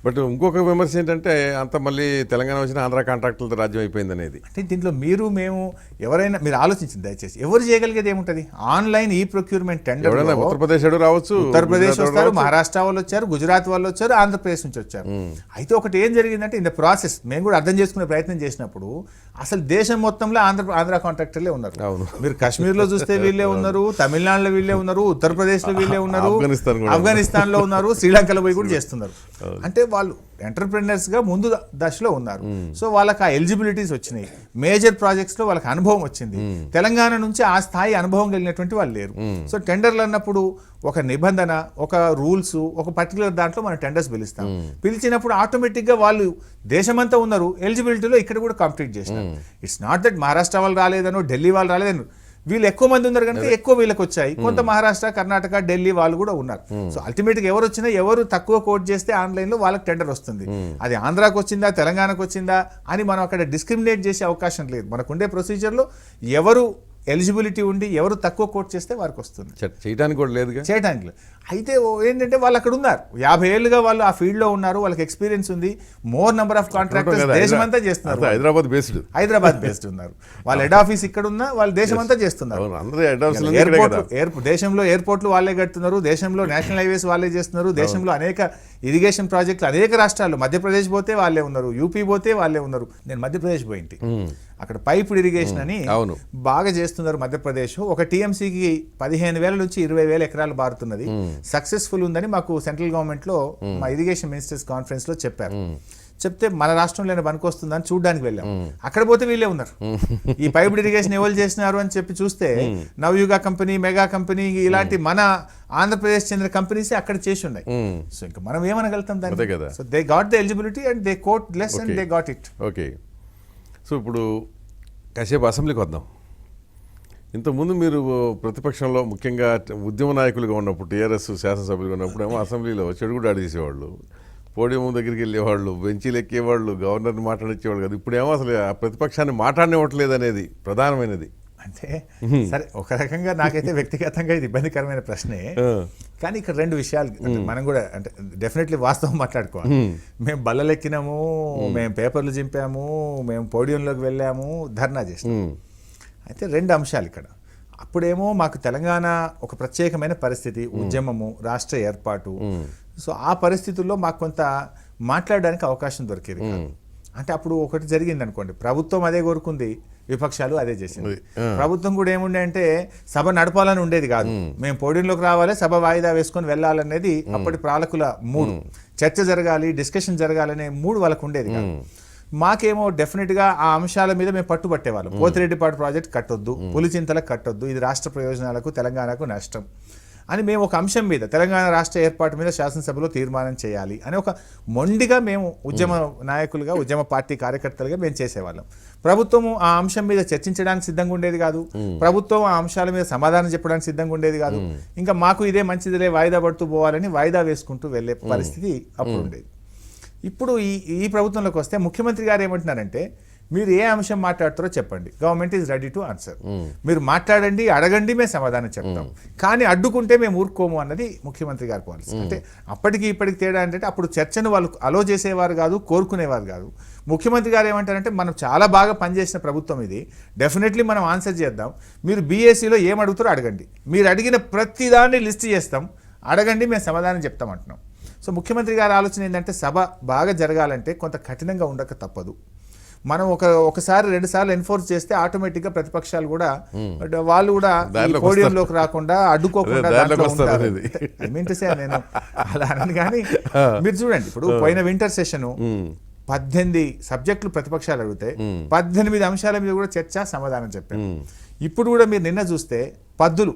But ఇంకొక విమర్శ ఏంటంటే అంత మళ్ళీ తెలంగాణ వచ్చిన ఆంధ్ర కాంట్రాక్టులతో రాజ్యం అయిపోయింది అనేది. అంటే దీంట్లో మేము ఎవరైనా మీరు ఆలోచించింది దయచేసి, ఎవరు చేయగలిగేది ఏముంటుంది? ఆన్లైన్ ఈ ప్రొక్యూర్మెంట్ టెండర్ ఉత్తరప్రదేశ్ రావచ్చు, ఉత్తరప్రదేశ్ వస్తారు, మహారాష్ట్ర వాళ్ళు వచ్చారు, గుజరాత్ వాళ్ళు వచ్చారు, ఆంధ్రప్రదేశ్ నుంచి వచ్చారు. అయితే ఒకటి ఏం జరిగిందంటే ఇన్ ద ప్రాసెస్ మేము కూడా అర్థం చేసుకునే ప్రయత్నం చేసినప్పుడు అసలు దేశం మొత్తంలో ఆంధ్ర కాంట్రాక్టర్లే ఉన్నారు. మీరు కాశ్మీర్లో చూస్తే వీళ్ళే ఉన్నారు, తమిళనాడులో వీళ్ళే ఉన్నారు, ఉత్తరప్రదేశ్లో వీళ్ళే ఉన్నారు, ఆఫ్ఘనిస్తాన్లో ఉన్నారు, శ్రీలంకలో పోయి కూడా చేస్తున్నారు. అంటే వాళ్ళు ఎంటర్ప్రెనర్స్ గా ముందు దశలో ఉన్నారు. సో వాళ్ళకి ఆ ఎలిజిబిలిటీస్ వచ్చినాయి, మేజర్ ప్రాజెక్ట్స్ లో వాళ్ళకి అనుభవం వచ్చింది. తెలంగాణ నుంచి ఆ స్థాయి అనుభవం కలిగినటువంటి వాళ్ళు లేరు. సో టెండర్లు అన్నప్పుడు ఒక నిబంధన, ఒక రూల్స్, ఒక పర్టికులర్ దాంట్లో మనం టెండర్స్ పిలుస్తాం. పిలిచినప్పుడు ఆటోమేటిక్ గా వాళ్ళు దేశమంతా ఉన్నారు, ఎలిజిబిలిటీలో ఇక్కడ కూడా కంప్లీట్ చేసినారు. ఇట్స్ నాట్ దట్ మహారాష్ట్ర వాళ్ళు రాలేదనో, ఢిల్లీ వాళ్ళు రాలేదనో, వీళ్ళు ఎక్కువ మంది ఉన్నారు కనుక ఎక్కువ వీళ్ళకి వచ్చాయి. కొంత మహారాష్ట్ర, కర్ణాటక, ఢిల్లీ వాళ్ళు కూడా ఉన్నారు. సో అల్టిమేట్గా ఎవరు వచ్చినా, ఎవరు తక్కువ కోట్ చేస్తే ఆన్లైన్లో వాళ్ళకి టెండర్ వస్తుంది. అది ఆంధ్రాకి వచ్చిందా, తెలంగాణకు వచ్చిందా అని మనం అక్కడ డిస్క్రిమినేట్ చేసే అవకాశం లేదు. మనకుండే ప్రొసీజర్లో ఎవరు ఎలిజిబిలిటీ ఉండి ఎవరు తక్కువ కోట్ చేస్తే వారికి వస్తుంది. చేయడానికి కూడా లేదు, చేయడానికి లేదు. అయితే ఏంటంటే వాళ్ళు అక్కడ ఉన్నారు, 50 ఏళ్ళుగా వాళ్ళు ఆ ఫీల్డ్లో ఉన్నారు, వాళ్ళకి ఎక్స్పీరియన్స్ ఉంది. మోర్ నెంబర్ ఆఫ్ కాంట్రాక్టర్స్ దేశమంతా చేస్తున్నారు. హైదరాబాద్ బేస్డ్ ఉన్నారు. వాళ్ళ హెడ్ ఆఫీస్ ఇక్కడ ఉన్నా వాళ్ళు దేశమంతా చేస్తున్నారు. దేశంలో ఎయిర్పోర్ట్లు వాళ్ళే కడుతున్నారు, దేశంలో నేషనల్ హైవేస్ వాళ్ళే చేస్తున్నారు, దేశంలో అనేక ఇరిగేషన్ ప్రాజెక్టులు అనేక రాష్ట్రాల్లో, మధ్యప్రదేశ్ పోతే వాళ్ళే ఉన్నారు, యూపీ పోతే వాళ్ళే ఉన్నారు. నేను మధ్యప్రదేశ్ పోయింటి, అక్కడ పైపుడ్ ఇరిగేషన్ అని బాగా చేస్తున్నారు మధ్యప్రదేశ్. ఒక టీఎంసీకి 15,000 నుంచి 20,000 ఎకరాలు బారుతున్నది, సక్సెస్ఫుల్ ఉందని మాకు సెంట్రల్ గవర్నమెంట్ లో మా ఇరిగేషన్ మినిస్టర్స్ కాన్ఫరెన్స్ లో చెప్పారు. చెప్తే మన రాష్ట్రంలో పనికొస్తుందని చూడడానికి వెళ్ళాం. అక్కడ పోతే వీళ్ళే ఉన్నారు. ఈ పైపుడ్ ఇరిగేషన్ ఎవరు చేసినారు అని చెప్పి చూస్తే నవయుగ కంపెనీ, మెగా కంపెనీ, ఇలాంటి మన ఆంధ్రప్రదేశ్ చెందిన కంపెనీస్ అక్కడ చేసి ఉన్నాయి. సో ఇంకా మనం ఏమనగలుగుతాం దాన్ని? So they got the eligibility and they quote less and they got it. Okay. So ఇప్పుడు కాసేపు అసెంబ్లీకి వద్దాం. ఇంతకుముందు మీరు ప్రతిపక్షంలో ముఖ్యంగా ఉద్యమ నాయకులుగా ఉన్నప్పుడు, టీఆర్ఎస్ శాసనసభ్యులుగా ఉన్నప్పుడు ఏమో అసెంబ్లీలో చెడుగుడు ఆడేసేవాళ్ళు, పోడియం దగ్గరికి వెళ్ళేవాళ్ళు, బెంచీలు ఎక్కేవాళ్ళు, గవర్నర్ని మాట్లాడించేవాళ్ళు కదా. ఇప్పుడేమో అసలు ఆ ప్రతిపక్షాన్ని మాట్లాడనివ్వట్లేదు అనేది ప్రధానమైనది. అంటే సరే, ఒక రకంగా నాకైతే వ్యక్తిగతంగా ఇది ఇబ్బందికరమైన ప్రశ్నే. కానీ ఇక్కడ 2 విషయాలు మనం కూడా అంటే డెఫినెట్లీ వాస్తవం మాట్లాడుకోవాలి. మేము బల్లలెక్కినాము, మేము పేపర్లు చింపాము, మేము పోడియంలోకి వెళ్ళాము, ధర్నా చేసినాము. అయితే 2 అంశాలు ఇక్కడ. అప్పుడేమో మాకు తెలంగాణ ఒక ప్రత్యేకమైన పరిస్థితి, ఉద్యమము, రాష్ట్ర ఏర్పాటు. సో ఆ పరిస్థితుల్లో మాకు కొంత మాట్లాడడానికి అవకాశం దొరికేది కాదు. అంటే అప్పుడు ఒకటి జరిగింది అనుకోండి, ప్రభుత్వం అదే కోరుకుంది, విపక్షాలు అదే చేసింది. ప్రభుత్వం కూడా ఏముండే అంటే సభ నడపాలని ఉండేది కాదు, మేము పోడియంలోకి రావాలి, సభ వాయిదా వేసుకొని వెళ్ళాలనేది అప్పటి పాలకుల మూడు. చర్చ జరగాలి, డిస్కషన్ జరగాలనే మూడు వాళ్ళకు ఉండేది కాదు. మాకేమో డెఫినెట్గా ఆ అంశాల మీద మేము పట్టుబట్టేవాళ్ళం. పోతిరెడ్డిపాడు ప్రాజెక్ట్ కట్టొద్దు, పులిచింతలకు కట్టొద్దు, ఇది రాష్ట్ర ప్రయోజనాలకు, తెలంగాణకు నష్టం అని మేము ఒక అంశం మీద, తెలంగాణ రాష్ట్ర ఏర్పాటు మీద శాసనసభలో తీర్మానం చేయాలి అని ఒక మొండిగా మేము ఉద్యమ నాయకులుగా, ఉద్యమ పార్టీ కార్యకర్తలుగా మేము చేసేవాళ్ళం. ప్రభుత్వం ఆ అంశం మీద చర్చించడానికి సిద్ధంగా ఉండేది కాదు, ప్రభుత్వం ఆ అంశాల మీద సమాధానం చెప్పడానికి సిద్ధంగా ఉండేది కాదు. ఇంకా మాకు ఇదే మంచిదిలే, వాయిదా పడుతూ పోవాలని వాయిదా వేసుకుంటూ వెళ్ళే పరిస్థితి అప్పుడు ఉండేది. ఇప్పుడు ఈ ప్రభుత్వంలోకి వస్తే ముఖ్యమంత్రి గారు ఏమంటున్నారంటే, మీరు ఏ అంశం మాట్లాడుతారో చెప్పండి, government is ready to answer. మీరు మాట్లాడండి, అడగండి, మేము సమాధానం చెప్తాం, కానీ అడ్డుకుంటే మేము ఊరుకోము అన్నది ముఖ్యమంత్రి గారి పాలసీ. అంటే అప్పటికి ఇప్పటికి తేడా ఏంటంటే, అప్పుడు చర్చను వాళ్ళు అలో చేసేవారు కాదు, కోరుకునేవారు కాదు. ముఖ్యమంత్రి గారు ఏమంటారంటే, మనం చాలా బాగా పనిచేసిన ప్రభుత్వం ఇది, డెఫినెట్లీ మనం ఆన్సర్ చేద్దాం, మీరు బీఎస్సీలో ఏం అడుగుతారో అడగండి, మీరు అడిగిన ప్రతిదాన్ని లిస్ట్ చేస్తాం, అడగండి, మేము సమాధానం చెప్తాం అంటున్నాం. సో ముఖ్యమంత్రి గారి ఆలోచన ఏంటంటే, సభ బాగా జరగాలంటే కొంత కఠినంగా ఉండక తప్పదు. మనం ఒకసారి 2 సార్లు ఎన్ఫోర్స్ చేస్తే ఆటోమేటిక్గా ప్రతిపక్షాలు కూడా వాళ్ళు కూడా పోడియంలోకి రాకుండా, అడ్డుకోకుండా ఐ మీన్ టు సే, నేను అలా అనను. కానీ మీరు చూడండి, ఇప్పుడు పోయిన వింటర్ సెషన్ 18 సబ్జెక్టులు ప్రతిపక్షాలు అడిగితే 18 అంశాల మీద కూడా చర్చ, సమాధానం చెప్పాను. ఇప్పుడు కూడా మీరు నిన్న చూస్తే పద్దులు,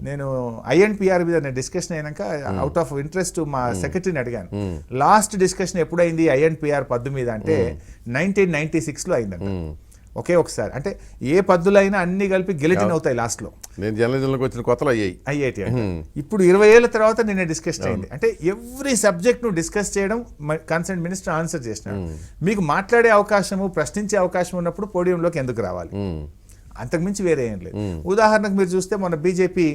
నేను INPR మీద నేను డిస్కషన్ అయినాక అవుట్ ఆఫ్ ఇంట్రెస్ట్ మా సెక్రటరీని అడిగాను, లాస్ట్ డిస్కషన్ ఎప్పుడైంది INPR పద్దు మీద అంటే 1996లో అయిందంట. ఒకే ఒకసారి. అంటే ఏ పద్దులైనా అన్ని కలిపి గెలిటిన్ అవుతాయి లాస్ట్ లో. నేను జర్నలిజంలోకి వచ్చిన కొత్తలో అయ్యేటి. ఇప్పుడు 20 ఏళ్ల తర్వాత నిన్న డిస్కషన్ అయింది. అంటే ఎవ్రీ సబ్జెక్ట్ ను డిస్కస్ చేయడం, కన్సర్న్ మినిస్టర్ ఆన్సర్ చేసినాడు. మీకు మాట్లాడే అవకాశము, ప్రశ్నించే అవకాశం ఉన్నప్పుడు పోడియంలోకి ఎందుకు రావాలి? అంతకుమించి వేరే ఏం లేదు. ఉదాహరణకు మీరు చూస్తే మొన్న బీజేపీ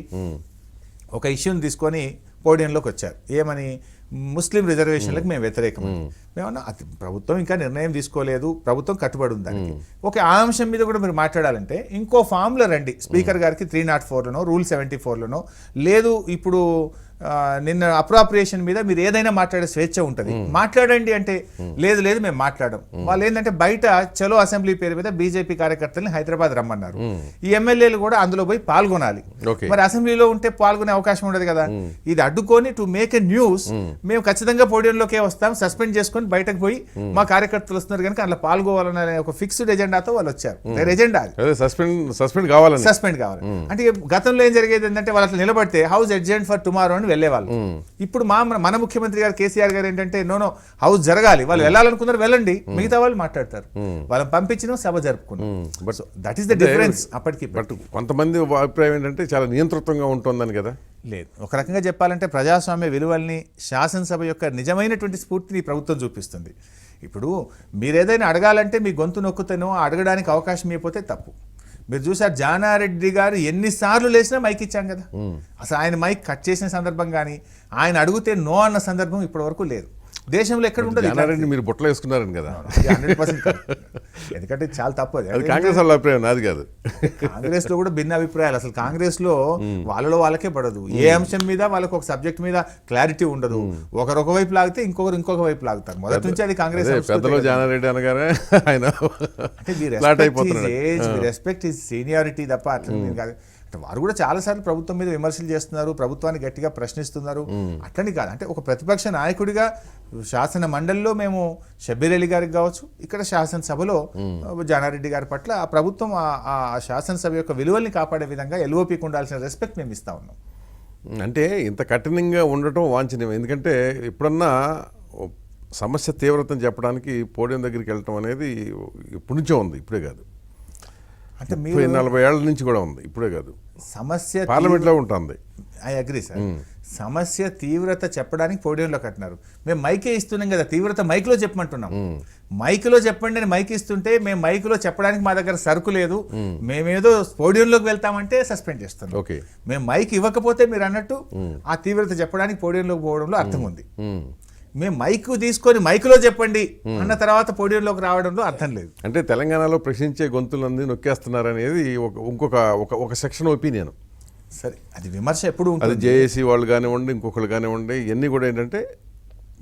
ఒక ఇష్యూని తీసుకొని పోడియంలోకి వచ్చారు. ఏమని? ముస్లిం రిజర్వేషన్లకు మేము వ్యతిరేకం. మేమన్నా ప్రభుత్వం ఇంకా నిర్ణయం తీసుకోలేదు, ప్రభుత్వం కట్టుబడి ఉంది దానికి. ఓకే, ఆ అంశం మీద కూడా మీరు మాట్లాడాలంటే ఇంకో ఫామ్లో రండి, స్పీకర్ గారికి 304లోనో రూల్ 74లోనో, లేదు ఇప్పుడు నిన్న అప్రాప్రియేషన్ మీద మీరు ఏదైనా మాట్లాడే స్వేచ్ఛ ఉంటుంది, మాట్లాడండి అంటే లేదు లేదు మేము మాట్లాడడం. వాళ్ళు ఏంటంటే బయట చలో అసెంబ్లీ పేరు మీద బీజేపీ కార్యకర్తల్ని హైదరాబాద్ రమ్మన్నారు. ఈ ఎమ్మెల్యేలు కూడా అందులో పోయి పాల్గొనాలి. మరి అసెంబ్లీలో ఉంటే పాల్గొనే అవకాశం ఉండదు కదా. ఇది అడ్డుకొని టు మేక్ ఎ న్యూస్ మేము ఖచ్చితంగా పోడియంలోకే వస్తాం, సస్పెండ్ చేసుకొని బయటకు పోయి మా కార్యకర్తలు వస్తున్నారు కనుక అందులో పాల్గొవాలనే ఒక ఫిక్స్డ్ ఎజెండాతో వాళ్ళు వచ్చారు. ఎజెండా సస్పెండ్ కావాలి. అంటే గతంలో ఏం జరిగేది ఏంటంటే వాళ్ళు నిలబడితే హౌస్ అడ్జెంట్ ఫర్ టుమారో అని వెళ్ళేవాళ్ళు. ఇప్పుడు మన ముఖ్యమంత్రి గారు కేసీఆర్ గారు ఏంటంటే నో హౌస్ జరగాలి, వాళ్ళు వెళ్ళాలనుకున్నారు వెళ్ళండి, మిగతా వాళ్ళు మాట్లాడతారు, వాళ్ళని పంపించిన సభ జరుపుకున్నాం. But that is the difference. అప్పటికి బట్ కొంతమంది అభిప్రాయం ఏంటంటే చాలా నియంతృత్వంగా ఉంటుందని కదా. లేదు, ఒక రకంగా చెప్పాలంటే ప్రజాస్వామ్య విలువల్ని, శాసనసభ యొక్క నిజమైనటువంటి స్ఫూర్తిని ప్రభుత్వం చూపిస్తుంది. ఇప్పుడు మీరేదైనా అడగాలంటే మీ గొంతు నొక్కుతానో అడగడానికి అవకాశం ఇవ్వకపోతే తప్పు. మీరు చూసారు జానారెడ్డి గారు ఎన్నిసార్లు లేచినా మైక్ ఇచ్చాం కదా. అసలు ఆయన మైక్ కట్ చేసిన సందర్భం కానీ ఆయన అడిగితే నో అన్న సందర్భం ఇప్పటి వరకు లేదు. దేశంలో ఎక్కడ ఉంటుంది? జానారెడ్డి మీరు బుట్టలో వేసుకున్నారని కదా. 100% ఎందుకంటే చాలా తప్పు. అది కాంగ్రెస్ వాళ్ళ అభిప్రాయం, నాది కాదు. కాంగ్రెస్ లో కూడా భిన్న అభిప్రాయాలు. అసలు కాంగ్రెస్ లో వాళ్ళలో వాళ్ళకే పడదు. ఏ అంశం మీద వాళ్ళకి ఒక సబ్జెక్ట్ మీద క్లారిటీ ఉండదు. ఒకరు ఒక వైపు లాగితే ఇంకొక వైపు లాగుతారు. మొదటి నుంచి అది కాంగ్రెస్. పెద్దలో జానారెడ్డి అనగానే ఆయన రెస్పెక్ట్ హిస్ సీనియారిటీ తప్ప అట్లా కాదు. వారు కూడా చాలాసార్లు ప్రభుత్వం మీద విమర్శలు చేస్తున్నారు, ప్రభుత్వాన్ని గట్టిగా ప్రశ్నిస్తున్నారు. అట్లని కాదు, అంటే ఒక ప్రతిపక్ష నాయకుడిగా శాసన మండలిలో మేము షబ్బీర్ అలీ గారికి కావచ్చు, ఇక్కడ శాసనసభలో జానారెడ్డి గారి పట్ల ఆ ప్రభుత్వం ఆ శాసనసభ యొక్క విలువల్ని కాపాడే విధంగా ఎల్ఓపికి ఉండాల్సిన రెస్పెక్ట్ మేము ఇస్తా ఉన్నాం. అంటే ఇంత కఠినంగా ఉండటం వాంఛనీయం. ఎందుకంటే ఎప్పుడన్నా సమస్య తీవ్రతను చెప్పడానికి పోడియం దగ్గరికి వెళ్ళటం అనేది ఇప్పటి నుంచే ఉంది, ఇప్పుడే కాదు. అంటే 40 ఏళ్ల నుంచి కూడా ఉంది, ఇప్పుడే కాదు. సమస్య పార్లమెంట్లో ఉంటుంది. I agree sir. సమస్య తీవ్రత చెప్పడానికి పోడియంలో కట్టినారు, మేము మైకే ఇస్తున్నాం కదా, తీవ్రత మైక్లో చెప్పమంటున్నాం. మైక్లో చెప్పండి అని మైక్ ఇస్తుంటే మేము మైక్లో చెప్పడానికి మా దగ్గర సరుకు లేదు, మేమేదో పోడియంలోకి వెళ్తామంటే సస్పెండ్ చేస్తున్నాం. మేము మైక్ ఇవ్వకపోతే మీరు అన్నట్టు ఆ తీవ్రత చెప్పడానికి పోడియంలోకి పోవడంలో అర్థం ఉంది. మేము మైక్ తీసుకొని మైక్లో చెప్పండి అన్న తర్వాత పోడియంలోకి రావడంలో అర్థం లేదు. అంటే తెలంగాణలో ప్రశ్నించే గొంతులందరూ నొక్కేస్తున్నారనేది ఒక సెక్షన్ ఒపీనియన్. సరే, అది విమర్శ ఎప్పుడు అది జేఏసీ వాళ్ళు కానివ్వండి, ఇంకొకరు కానివ్వండి, ఇవన్నీ కూడా ఏంటంటే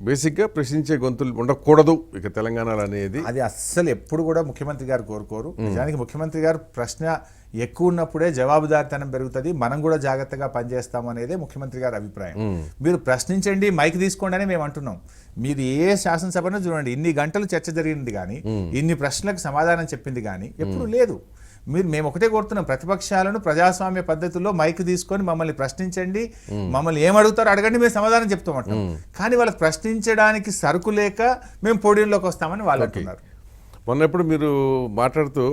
బేసిక్గా ప్రశ్నించే గొంతులు ఉండకూడదు ఇక తెలంగాణలో అనేది. అది అస్సలు ఎప్పుడు కూడా ముఖ్యమంత్రి గారు కోరుకోరు. నిజానికి ముఖ్యమంత్రి గారు ప్రశ్న ఎక్కువ ఉన్నప్పుడే జవాబుదారితనం పెరుగుతుంది, మనం కూడా జాగ్రత్తగా పనిచేస్తాం అనేదే ముఖ్యమంత్రి గారి అభిప్రాయం. మీరు ప్రశ్నించండి, మైక్ తీసుకోండి అని మేము అంటున్నాం. మీరు ఏ శాసనసభను చూడండి, ఇన్ని గంటలు చర్చ జరిగింది కానీ ఇన్ని ప్రశ్నలకు సమాధానం చెప్పింది కానీ ఎప్పుడు లేదు. మేము ఒకటే కోరుతున్నాం, ప్రతిపక్షాలను ప్రజాస్వామ్య పద్ధతుల్లో మైక్ తీసుకొని మమ్మల్ని ప్రశ్నించండి, మమ్మల్ని ఏమడుగుతారో అడగండి, మేము సమాధానం చెప్తామంటాం. కానీ వాళ్ళకి ప్రశ్నించడానికి సరుకు లేక మేము పోడియంలోకి వస్తామని వాళ్ళు అంటున్నారు. మొన్నప్పుడు మీరు మాట్లాడుతూ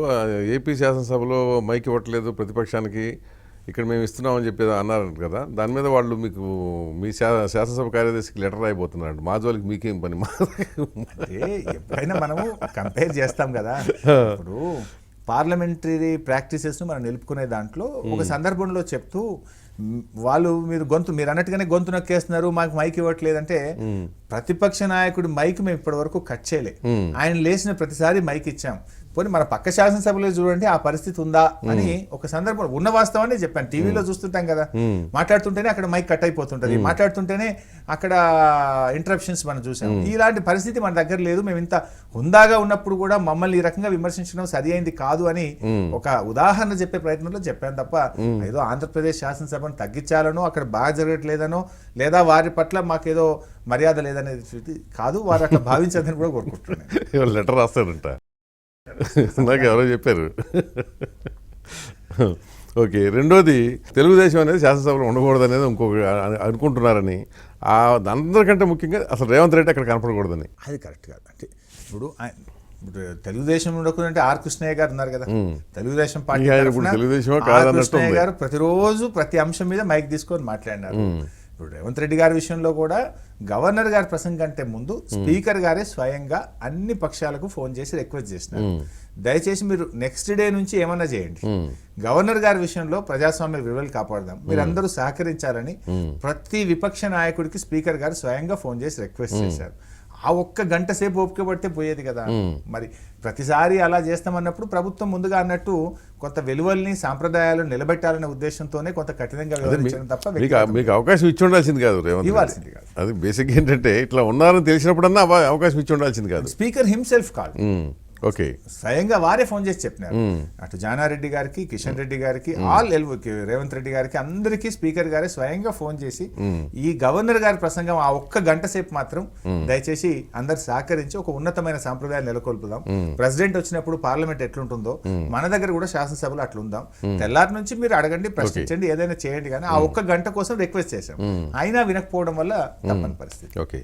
ఏపీ శాసనసభలో మైక్ ఇవ్వట్లేదు ప్రతిపక్షానికి, ఇక్కడ మేము ఇస్తున్నామని చెప్పేది అన్నారంట కదా. దాని మీద వాళ్ళు మీకు మీ శాసనసభ కార్యదర్శికి లెటర్ రాయిపోతున్నారు, మా జోలికి మీకేం పని. ఎప్పుడైనా మనము కంపేర్ చేస్తాం కదా. ఇప్పుడు పార్లమెంటరీ ప్రాక్టీసెస్ను మనం నిలుపుకునే దాంట్లో ఒక సందర్భంలో చెప్తూ మీరు అన్నట్టుగానే గొంతు నొక్కేస్తున్నారు, మాకు మైక్ ఇవ్వట్లేదంటే ప్రతిపక్ష నాయకుడు మైక్ మేము ఇప్పటి వరకు కట్ చేయలే. ఆయన లేచిన ప్రతిసారి మైక్ ఇచ్చాం. పోనీ మన పక్క శాసనసభలో చూడండి ఆ పరిస్థితి ఉందా అని ఒక సందర్భం ఉన్న వాస్తవాన్ని చెప్పాను. టీవీలో చూస్తుంటాం కదా, మాట్లాడుతుంటేనే అక్కడ మైక్ కట్ అయిపోతుంటది, మాట్లాడుతుంటేనే అక్కడ ఇంటరప్షన్స్ మనం చూసాం. ఇలాంటి పరిస్థితి మన దగ్గర లేదు. మేము ఇంత హుందాగా ఉన్నప్పుడు కూడా మమ్మల్ని ఈ రకంగా విమర్శించడం సరి అయింది కాదు అని ఒక ఉదాహరణ చెప్పే ప్రయత్నంలో చెప్పాను తప్ప ఏదో ఆంధ్రప్రదేశ్ శాసనసభను తగ్గించాలనో అక్కడ బాగా జరగట్లేదనో లేదా వారి పట్ల మాకేదో మర్యాద లేదనేది కాదు. వారు అట్లా భావించదని కూడా కోరుకుంటున్నాను. లెటర్ రాస్తారంట, నాకు ఎవరో చెప్పారు. ఓకే, రెండోది తెలుగుదేశం అనేది శాసనసభలో ఉండకూడదు అనేది ఇంకొక అనుకుంటున్నారని, అందరికంటే ముఖ్యంగా అసలు రేవంత్ రెడ్డి అక్కడ కనపడకూడదని. అది కరెక్ట్ కాదు. అంటే ఇప్పుడు తెలుగుదేశం ఉండకూడదంటే ఆర్ కృష్ణయ్య గారు ఉన్నారు కదా, తెలుగుదేశం పార్టీ తెలుగుదేశం గారు ప్రతిరోజు ప్రతి అంశం మీద మైక్ తీసుకొని మాట్లాడినారు. ఇప్పుడు రేవంత్ రెడ్డి గారి విషయంలో కూడా గవర్నర్ గారి ప్రసంగం కంటే ముందు స్పీకర్ గారే స్వయంగా అన్ని పక్షాలకు ఫోన్ చేసి రిక్వెస్ట్ చేసినారు, దయచేసి మీరు నెక్స్ట్ డే నుంచి ఏమన్నా చేయండి, గవర్నర్ గారి విషయంలో ప్రజాస్వామ్య విలువలు కాపాడదాం, మీరందరూ సహకరించాలని ప్రతి విపక్ష నాయకుడికి స్పీకర్ గారు స్వయంగా ఫోన్ చేసి రిక్వెస్ట్ చేశారు. ఆ ఒక్క గంట సేపు ఓపిక పడితే పోయేది కదా. మరి ప్రతిసారి అలా చేస్తామన్నప్పుడు ప్రభుత్వం ముందుగా అన్నట్టు కొంత విలువల్ని సాంప్రదాయాలను నిలబెట్టాలనే ఉద్దేశంతోనే కొంత కఠినంగా వ్యవహరించడం తప్ప మీకు అవకాశం ఇచ్చి ఉండాల్సింది కాదు రేవంత్ రెడ్డి. ఇవ్వాల్సింది కాదు. అది బేసిక్ ఏంటంటే ఇట్లా ఉన్నారని తెలిసినప్పుడన్నా అవకాశం ఇచ్చి ఉండాల్సింది కాదు. స్పీకర్ హిమ్సెల్ఫ్ కాల్ ఓకే, స్వయంగా వారే ఫోన్ చేసి చెప్పినారు. అటు జానారెడ్డి గారికి, కిషన్ రెడ్డి గారికి, ఆల్ రేవంత్ రెడ్డి గారికి అందరికీ స్పీకర్ గారే స్వయంగా ఫోన్ చేసి ఈ గవర్నర్ గారి ప్రసంగం ఆ ఒక్క గంట సేపు మాత్రం దయచేసి అందరు సహకరించి ఒక ఉన్నతమైన సాంప్రదాయాలు నెలకొల్పుదాం, ప్రెసిడెంట్ వచ్చినప్పుడు పార్లమెంట్ ఎట్లుంటుందో మన దగ్గర కూడా శాసనసభలో అట్లుందాం, తెల్లారి నుంచి మీరు అడగండి, ప్రశ్నించండి, ఏదైనా చేయండి, కానీ ఆ ఒక్క గంట కోసం రిక్వెస్ట్ చేశాం. అయినా వినకపోవడం వల్ల తప్పని పరిస్థితి. ఓకే.